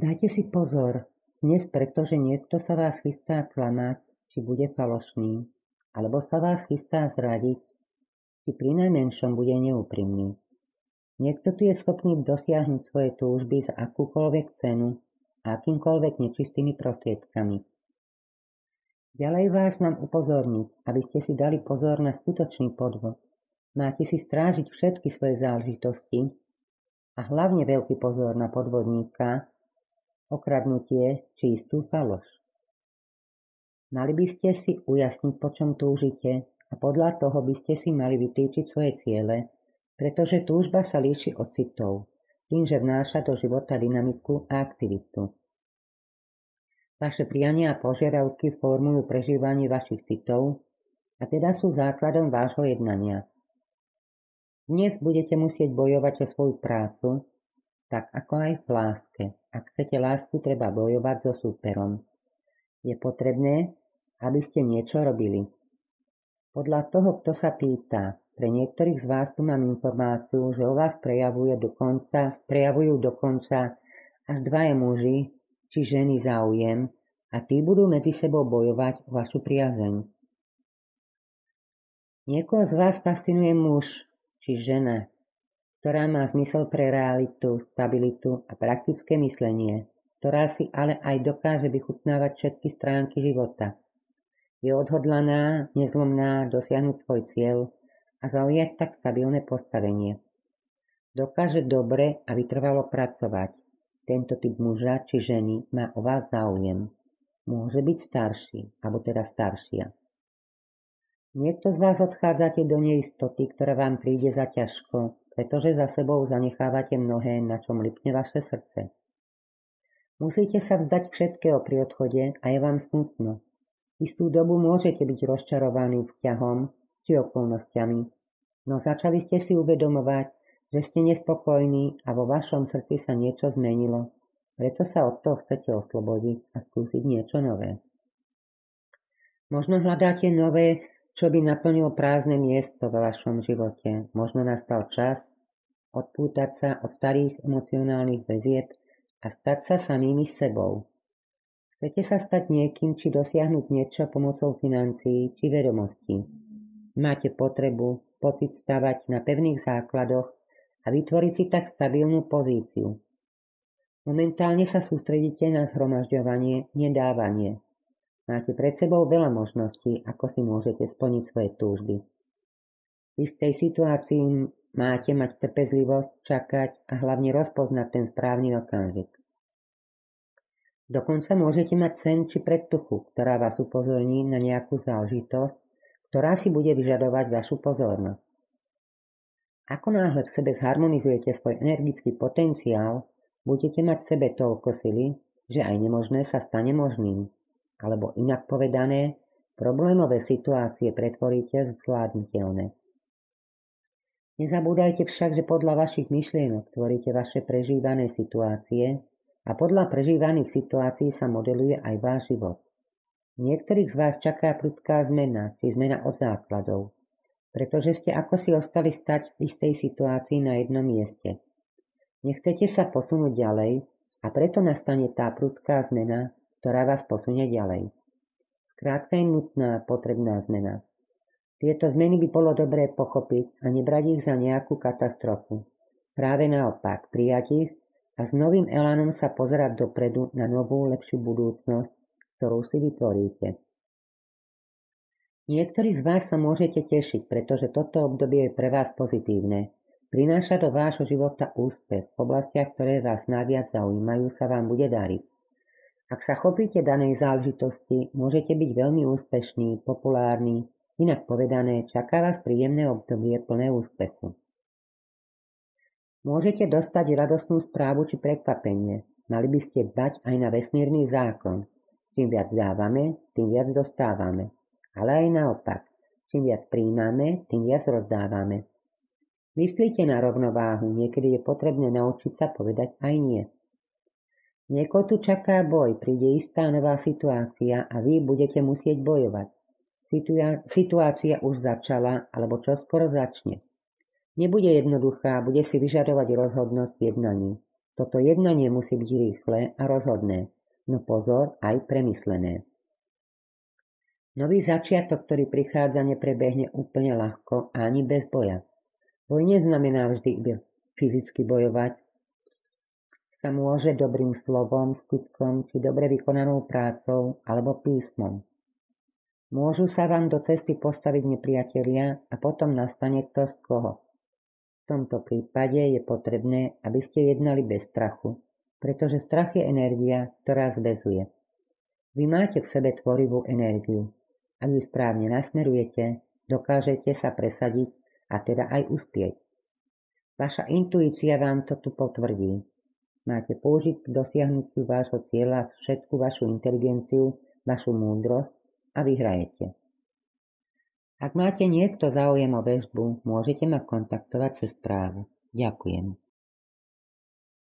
Dajte si pozor, dnes pretože niekto sa vás chystá klamať, či bude falošný, alebo sa vás chystá zradiť, či prinajmenšom bude neúprimný. Niekto tu je schopný dosiahnuť svoje túžby za akúkoľvek cenu a akýmkoľvek nečistými prostriedkami. Ďalej vás mám upozorniť, aby ste si dali pozor na skutočný podvod. Máte si strážiť všetky svoje záležitosti a hlavne veľký pozor na podvodníka, okradnutie či istú faloš. Mali by ste si ujasniť, po čom túžite a podľa toho by ste si mali vytýčiť svoje ciele, pretože túžba sa líši od citov, tým, že vnáša do života dynamiku a aktivitu. Vaše priania a požiadavky formujú prežívanie vašich citov a teda sú základom vášho jednania. Dnes budete musieť bojovať o svoju prácu, tak ako aj v láske. Ak chcete lásku, treba bojovať so súperom. Je potrebné, aby ste niečo robili. Podľa toho, kto sa pýta, pre niektorých z vás tu mám informáciu, že o vás prejavujú dokonca až dvaja muži či ženy záujem a tí budú medzi sebou bojovať o vašu priazeň. Niekoho z vás fascinuje muž či žena, ktorá má zmysel pre realitu, stabilitu a praktické myslenie, ktorá si ale aj dokáže vychutnávať všetky stránky života. Je odhodlaná, nezlomná dosiahnuť svoj cieľ a zaujať tak stabilné postavenie. Dokáže dobre a vytrvalo pracovať. Tento typ muža či ženy má o vás záujem. Môže byť starší, alebo teda staršia. Niekto z vás odchádzate do neistoty, ktorá vám príde za ťažko, pretože za sebou zanechávate mnohé, na čom lipne vaše srdce. Musíte sa vzdať všetkého pri odchode a je vám smutno. Istú dobu môžete byť rozčarovaní vzťahom či okolnostiami, no začali ste si uvedomovať, že ste nespokojní a vo vašom srdci sa niečo zmenilo, preto sa od toho chcete oslobodiť a skúsiť niečo nové. Možno hľadáte nové, čo by naplnilo prázdne miesto vo vašom živote. Možno nastal čas odpútať sa od starých emocionálnych väzieb a stať sa samými sebou. Chcete sa stať niekým, či dosiahnuť niečo pomocou financií či vedomostí. Máte potrebu pocit stavať na pevných základoch a vytvoriť si tak stabilnú pozíciu. Momentálne sa sústredíte na zhromažďovanie, nedávanie. Máte pred sebou veľa možností, ako si môžete splniť svoje túžby. V istej situácii máte mať trpezlivosť, čakať a hlavne rozpoznať ten správny okamžik. Dokonca môžete mať sen či predtuchu, ktorá vás upozorní na nejakú záležitosť, ktorá si bude vyžadovať vašu pozornosť. Ako náhle v sebe zharmonizujete svoj energický potenciál, budete mať v sebe toľko sily, že aj nemožné sa stane možným. Alebo inak povedané, problémové situácie pretvoríte v zvládnutelné. Nezabúdajte však, že podľa vašich myšlienok tvoríte vaše prežívané situácie a podľa prežívaných situácií sa modeluje aj váš život. Niektorých z vás čaká prudká zmena, či zmena od základov, pretože ste ako si ostali stať v istej situácii na jednom mieste. Nechcete sa posunúť ďalej a preto nastane tá prudká zmena, ktorá vás posunie ďalej. Skrátka je nutná, potrebná zmena. Tieto zmeny by bolo dobré pochopiť a nebrať ich za nejakú katastrofu. Práve naopak, prijať ich a s novým elánom sa pozerať dopredu na novú, lepšiu budúcnosť, ktorú si vytvoríte. Niektorí z vás sa môžete tešiť, pretože toto obdobie je pre vás pozitívne. Prináša do vášho života úspech. V oblastiach, ktoré vás najviac zaujímajú, sa vám bude dariť. Ak sa chopíte danej záležitosti, môžete byť veľmi úspešní, populárni, inak povedané, čaká vás príjemné obdobie plné úspechu. Môžete dostať radostnú správu či prekvapenie. Mali by ste dbať aj na vesmírny zákon. Čím viac dávame, tým viac dostávame. Ale aj naopak. Čím viac prijímame, tým viac rozdávame. Myslíte na rovnováhu, niekedy je potrebné naučiť sa povedať aj nie. Niekoho tu čaká boj, príde istá nová situácia a vy budete musieť bojovať. Situácia už začala, alebo čoskoro začne. Nebude jednoduchá, bude si vyžadovať rozhodnosť v jednaní. Toto jednanie musí byť rýchle a rozhodné, no pozor, aj premyslené. Nový začiatok, ktorý prichádza, neprebehne úplne ľahko a ani bez boja. Boj neznamená vždy iba fyzicky bojovať, sa môže dobrým slovom, skutkom či dobre vykonanou prácou alebo písmom. Môžu sa vám do cesty postaviť nepriatelia a potom nastane kto z koho. V tomto prípade je potrebné, aby ste jednali bez strachu, pretože strach je energia, ktorá zväzuje. Vy máte v sebe tvorivú energiu. Ak ju správne nasmerujete, dokážete sa presadiť a teda aj uspieť. Vaša intuícia vám to tu potvrdí. Máte použiť k dosiahnutiu vášho cieľa všetku vašu inteligenciu, vašu múdrosť a vyhrajete. Ak máte niekto záujem o väžbu, môžete ma kontaktovať cez správu. Ďakujem.